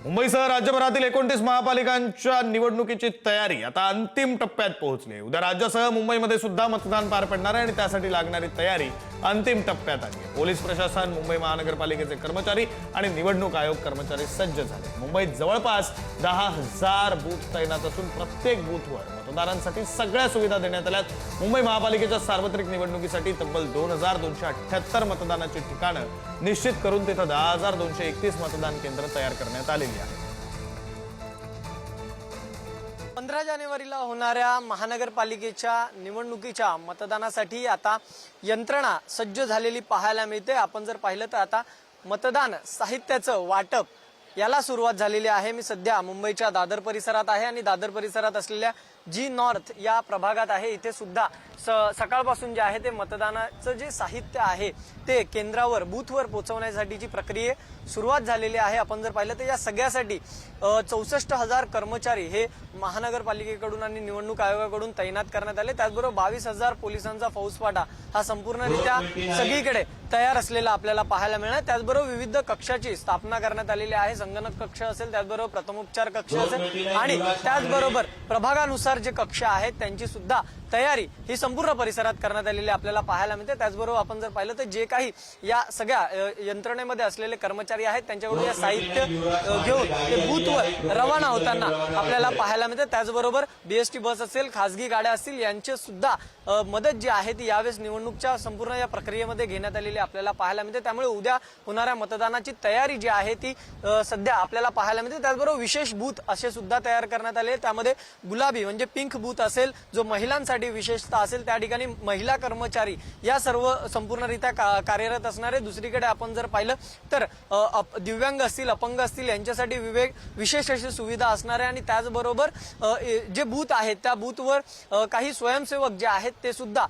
मुंबईसह राज्यभरातील 29 महापालिकांच्या निवडणुकीची तयारी आता अंतिम टप्प्यात पोहोचली। उद्या राज्यासह मुंबईमध्ये सुद्धा मतदान पार पडणार आहे आणि त्यासाठी लागणारी तयारी अंतिम टप्प्यात आली आहे। पोलीस प्रशासन, मुंबई महानगरपालिकेचे कर्मचारी आणि निवडणूक आयोग कर्मचारी सज्ज झाले। मुंबईत जवळपास 10,000 बूथ तैनात असून प्रत्येक बूथवर मतदारांसाठी सगळ्या सुविधा देण्यात आल्यात। मुंबई महापालिकेच्या सार्वत्रिक निवडणुकीसाठी तब्बल 2,278 मतदानाची ठिकाणं निश्चित करून तिथं 10,231 मतदान केंद्र तयार करण्यात आलेली आहेत। 15 जानेवारीला होणाऱ्या महानगरपालिकेच्या निवडणुकीच्या मतदानासाठी आता यंत्रणा सज्ज झालेली पाहायला मिळते। आपण जर पाहिलं तर आता मतदान साहित्याचं वाटप याला सुरुवात झालेली आहे। मी सध्या मुंबईच्या दादर परिसरात आहे आणि दादर परिसरात असलेल्या जी नॉर्थ या प्रभागात आहे। इथे सुद्धा सकाळपासून जे आहे ते मतदानाचं जे साहित्य आहे ते केंद्रावर बूथवर पोहोचवण्यासाठीची प्रक्रिया सुरुवात झालेली आहे। आपण जर पाहिलं तर या सगळ्यासाठी 64,000 कर्मचारी हे महानगरपालिकेकडून आणि निवडणूक आयोगाकडून तैनात करण्यात आले। त्याचबरोबर 22,000 पोलिसांचा फौजफाटा हा संपूर्णरित्या सगळीकडे तयार असलेला आपल्याला पाहायला मिळणार। त्याचबरोबर विविध कक्षाची स्थापना करण्यात आलेली आहे। संगणक कक्ष असेल, त्याचबरोबर प्रथमोपचार कक्ष असेल आणि त्याचबरोबर प्रभागानुसार जे कक्ष आहेत त्यांची सुद्धा तयारी ही संपूर्ण परिसरात करण्यात आलेली आपल्याला पाहायला मिळते। त्याचबरोबर आपण जर पाहिलं तर जे काही या सगळ्या यंत्रणेमध्ये असलेले कर्मचारी आहेत त्यांच्याकडून या साहित्य घेऊन ते बूथवर रवाना होताना आपल्याला पाहायला मिळते। त्याचबरोबर बीएसटी बस असेल, खासगी गाड्या असतील यांचे सुद्धा मदत जी आहे ती यावेळेस निवडणूकच्या संपूर्ण या प्रक्रियेमध्ये घेण्यात आलेली आपल्याला पाहायला मिळते। त्यामुळे उद्या होणाऱ्या मतदानाची तयारी जी आहे ती सध्या आपल्याला पाहायला मिळते। त्याचबरोबर विशेष बूथ असे सुद्धा तयार करण्यात आले। त्यामध्ये गुलाबी म्हणजे पिंक बूथ असेल, जो महिलांसाठी विशेषतः असेल, त्या ठिकाणी महिला कर्मचारी या सर्व संपूर्णरित्या कार्यरत असणारे। दुसरीकडे आपण जर पाहिलं तर दिव्यांग असतील, अपंग असतील यांच्यासाठी विशेष अशी सुविधा असणार आहे आणि त्याचबरोबर जे बूथ आहेत त्या बूथवर काही स्वयंसेवक जे आहेत ते सुद्धा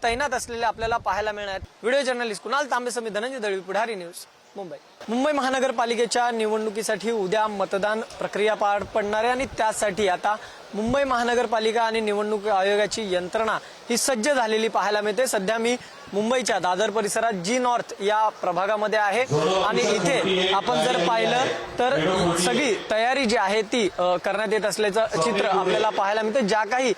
तैनात असलेले आपल्याला पाहायला मिळणार। व्हिडिओ जर्नलिस्ट कुणाल तांबे समित धनंजय दळवी, पुढारी न्यूज, मुंबई। मुंबई महानगरपालिकेच्या निवडणुकीसाठी उद्या मतदान प्रक्रिया पार पडणार आहे आणि त्यासाठी आता मुंबई महानगरपालिका आणि निवडणूक आयोगाची यंत्रणा ही सज्ज झालेली पाहायला मिळते। सध्या मी मुंबईच्या दादर परिसरात जी नॉर्थ या प्रभागामध्ये आहे आणि इथे आपण जर पाहिलं तर सगळी तयारी जी आहे ती करण्यात येत असल्याचं चित्र आपल्याला पाहायला मिळते। ज्या काही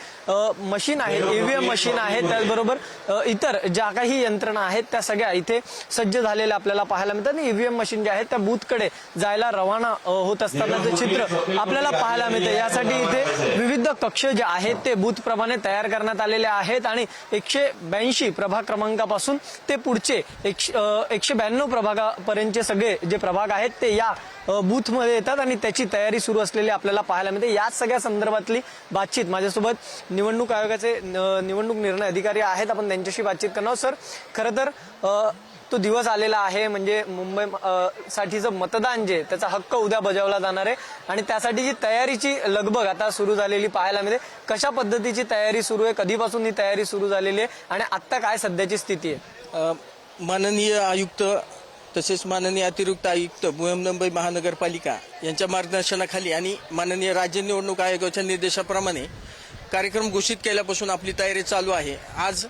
मशीन आहेत, ईव्हीएम मशीन आहेत, त्याचबरोबर इतर ज्या काही यंत्रणा आहेत त्या सगळ्या इथे सज्ज झालेल्या आपल्याला पाहायला मिळतात आणि ईव्हीएम मशीन जे आहेत त्या बूथकडे जायला रवाना होत असतानाचं चित्र आपल्याला पाहायला मिळते। यासाठी इथे विविध कक्ष जे आहेत ते बूथ प्रमाणे तयार करण्यात आलेले आहेत आणि 182 प्रभाग क्रमांकापासून ते पुढचे 192 प्रभागापर्यंतचे सगळे जे प्रभाग आहेत ते या बूथ मध्ये येतात आणि त्याची तयारी सुरू असलेली आपल्याला पाहायला मिळते। या सगळ्या संदर्भातली बातचीत माझ्यासोबत निवडणूक आयोगाचे निवडणूक निर्णय अधिकारी आहेत, आपण त्यांच्याशी बातचीत करणार। सर, खरं तर तो दिवस आलेला आहे म्हणजे मुंबई साठीचं मतदान जे त्याचा हक्क उद्या बजावला जाणार आहे आणि त्यासाठी जी तयारीची लगबग आता सुरू झालेली पाहायला मिळते। कशा पद्धतीची तयारी सुरू आहे, कधीपासून ही तयारी सुरू झालेली आहे आणि आता काय सध्याची स्थिती आहे? माननीय आयुक्त तसेच माननीय अतिरिक्त आयुक्त मुंबई महानगरपालिका यांच्या मार्गदर्शनाखाली आणि माननीय राज्य निवडणूक आयोगाच्या निर्देशाप्रमाणे कार्यक्रम घोषित केल्यापासून आपली तयारी चालू आहे। आज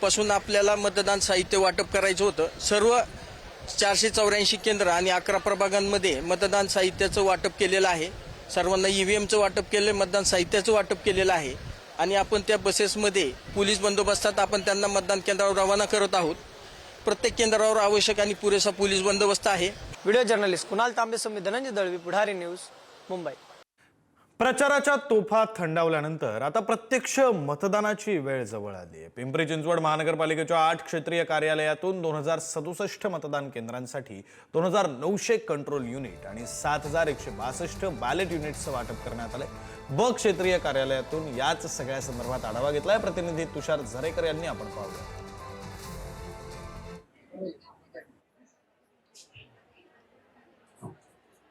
पासून आपल्याला मतदान साहित्य वाटप करायचं होतं। सर्व 484 केंद्र आणि 11 प्रभागांमध्ये मतदान साहित्याचं वाटप केलेलं आहे। सर्वांना ईव्हीएमचं वाटप केलं, मतदान साहित्याचं वाटप केलेलं आहे आणि आपण त्या बसेसमध्ये पोलीस बंदोबस्तात आपण त्यांना मतदान केंद्रावर रवाना करत आहोत। प्रत्येक केंद्रावर आवश्यक आणि पुरेसा पोलीस बंदोबस्त आहे। व्हिडिओ जर्नलिस्ट कुणाल तांबे समित धनंजय दळवी, पुढारी न्यूज, मुंबई। प्रचाराच्या तोफा थंडावल्यानंतर आता प्रत्यक्ष मतदानाची वेळ जवळ आली आहे। पिंपरी चिंचवड महानगरपालिकेच्या 8 क्षेत्रीय कार्यालयातून 2067 मतदान केंद्रांसाठी 2,900 कंट्रोल युनिट आणि 7,162 बॅलेट युनिट्सचं वाटप करण्यात आलंय। ब क्षेत्रीय कार्यालयातून याच सगळ्या संदर्भात आढावा घेतलाय प्रतिनिधी तुषार झरेकर यांनी। आपण पाहूया।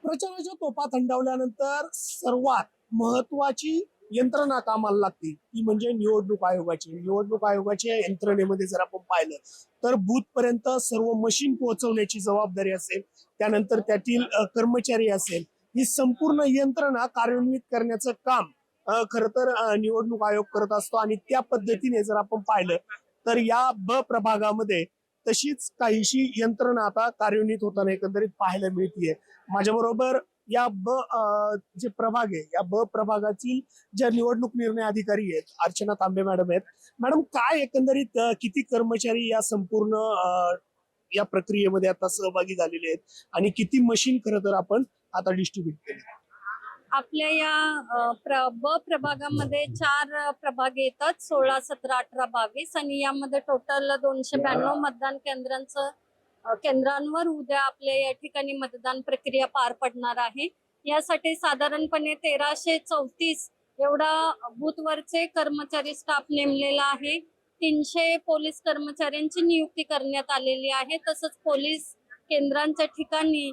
प्रचाराच्या तोफा थंडावल्यानंतर सर्वात महत्वाची यंत्रणा कामाला लागते ती म्हणजे निवडणूक आयोगाची। निवडणूक आयोगाच्या यंत्रणेमध्ये जर आपण पाहिलं तर बूथ पर्यंत सर्व मशीन पोहोचवण्याची जबाबदारी असेल, त्यानंतर त्यातील कर्मचारी असेल, ही संपूर्ण यंत्रणा कार्यान्वित करण्याचं काम खरं तर निवडणूक आयोग करत असतो आणि त्या पद्धतीने जर आपण पाहिलं तर या ब प्रभागामध्ये तशीच काहीशी यंत्रणा आता कार्यान्वित होताना एकंदरीत पाहायला मिळतीये। माझ्याबरोबर या जे प्रभाग आहे या प्रभागातील ज्या निवडणूक निर्णय अधिकारी आहेत अर्चना तांबे मॅडम आहेत. मॅडम, काय एकंदरीत किती कर्मचारी या संपूर्ण या प्रक्रियेमध्ये आता सहभागी झालेले आहेत आणि किती मशीन खरं तर आपण आता डिस्ट्रीब्यूट केली? आपल्या या प्रभागामध्ये 4 प्रभाग येतात, 16, 17, 18, 22 आणि यामध्ये टोटल 292 मतदान केंद्रांवर उद्या आपल्या या ठिकाणी मतदान प्रक्रिया पार पडणार आहे. यासाठी साधारणपणे 1334 एवढा बूथवरचे कर्मचारी स्टाफ नेमलेला आहे. 300 पोलीस कर्मचाऱ्यांची नियुक्ती करण्यात आलेली आहे. तसंच पोलीस केंद्रांच्या ठिकाणी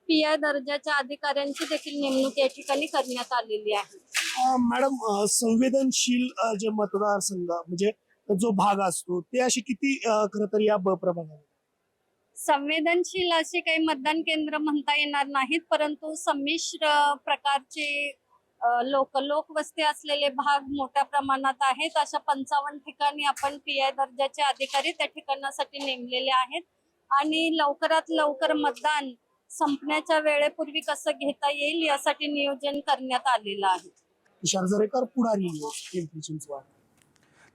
PI दर्जाच्या अधिकाऱ्यांची देखील नेमणूक या ठिकाणी करण्यात आलेली आहे. मॅडम, संवेदनशील जे मतदारसंघ म्हणजे जो भाग असतो ते अशी किती खरं तर या प्रभागात? संवेदनशील असे काही मतदान केंद्र म्हणता येणार नाहीत, परंतु संमिश्र प्रकारचे लोकवस्ती असलेले भाग मोठ्या प्रमाणात आहेत. अशा 55 ठिकाणी आपण PI दर्जाचे अधिकारी त्या ठिकाणासाठी नेमलेले आहेत आणि लवकरात लवकर मतदान संपण्याच्या वेळेपूर्वी कसं घेता येईल यासाठी नियोजन करण्यात आलेलं आहे. तुषार जरेकर, पुढारी न्यूज, पिंपरी चिंचवड.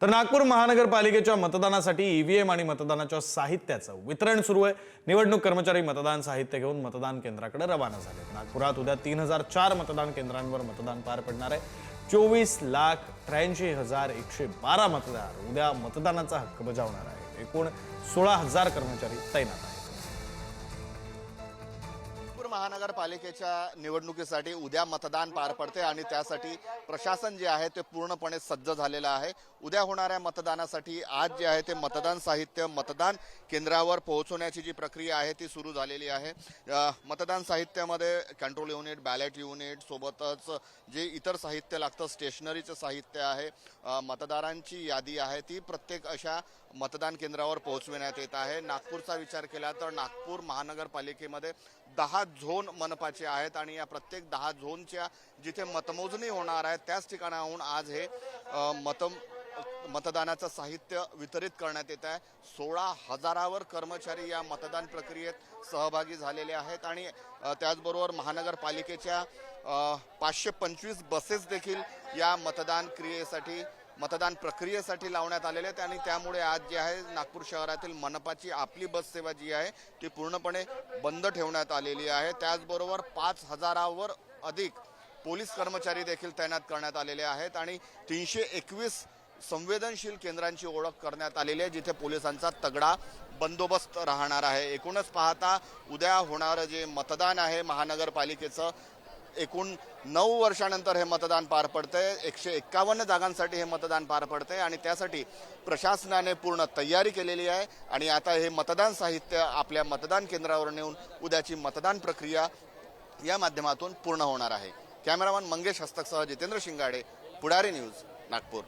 तर नागपूर महानगरपालिकेच्या मतदानासाठी EVM आणि मतदानाच्या साहित्याचं वितरण सुरू आहे. निवडणूक कर्मचारी मतदान साहित्य घेऊन मतदान केंद्राकडे रवाना झाले. नागपुरात उद्या 3004 मतदान केंद्रांवर मतदान पार पडणार आहे. 24,83,112 मतदार उद्या मतदानाचा हक्क बजावणार आहे. एकूण 16,000 कर्मचारी तैनात आहेत. महानगरपालिकेच्या निवडणुकीसाठी उद्या मतदान पार पडते आणि त्यासाठी प्रशासन जे आहे ते पूर्णपणे सज्ज झालेलं आहे. उद्या होणाऱ्या मतदानासाठी आज जे आहे ते मतदान साहित्य मतदान केंद्रावर पोहोचवण्याची जी प्रक्रिया आहे ती सुरू झालेली आहे. मतदान साहित्यामध्ये कंट्रोल युनिट, बॅलेट युनिट सोबतच जे इतर साहित्य लागतं, स्टेशनरीचं साहित्य आहे, मतदारांची यादी आहे, ती प्रत्येक अशा मतदान केंद्रावर पोहोचविण्यात येत आहे. नागपूरचा विचार केला तर नागपूर महानगरपालिकेमध्ये 10 झोन मनपाचे आहेत आणि या प्रत्येक 10 झोनच्या जिथे मतमोजणी होणार आहे त्याच ठिकाणाहून आज हे मतदानाचं साहित्य वितरित करण्यात येत आहे. 16,000वर कर्मचारी या मतदान प्रक्रियेत सहभागी झालेले आहेत आणि त्याचबरोबर महानगरपालिकेच्या 525 बसेस देखील या मतदान प्रक्रियेसाठी लावण्यात आलेले आहेत आणि त्यामुळे आज जे आहे नागपूर शहरातील मनपाची आपली बस सेवा जी आहे ती पूर्णपणे बंद ठेवण्यात आलेली आहे. त्याचबरोबर 5,000वर अधिक पोलीस कर्मचारी देखील तैनात करण्यात आलेले आहेत आणि 321 संवेदनशील केंद्रांची ओळख करण्यात आलेली आहे जिथे पोलिसांचा तगडा बंदोबस्त राहणार आहे. एकूणच पाहता उद्या होणारं जे मतदान आहे महानगरपालिकेचं, एकूण 9 वर्षानंतर हे मतदान पार पडतंय. 151 जागांसाठी हे मतदान पार पडतंय आणि त्यासाठी प्रशासनाने पूर्ण तयारी केलेली आहे आणि आता हे मतदान साहित्य आपल्या मतदान केंद्रावर नेऊन उद्याची मतदान प्रक्रिया या माध्यमातून पूर्ण होणार आहे. कॅमेरामन मंगेश हस्तकसह जितेंद्र शिंगाडे, पुढारी न्यूज, नागपूर.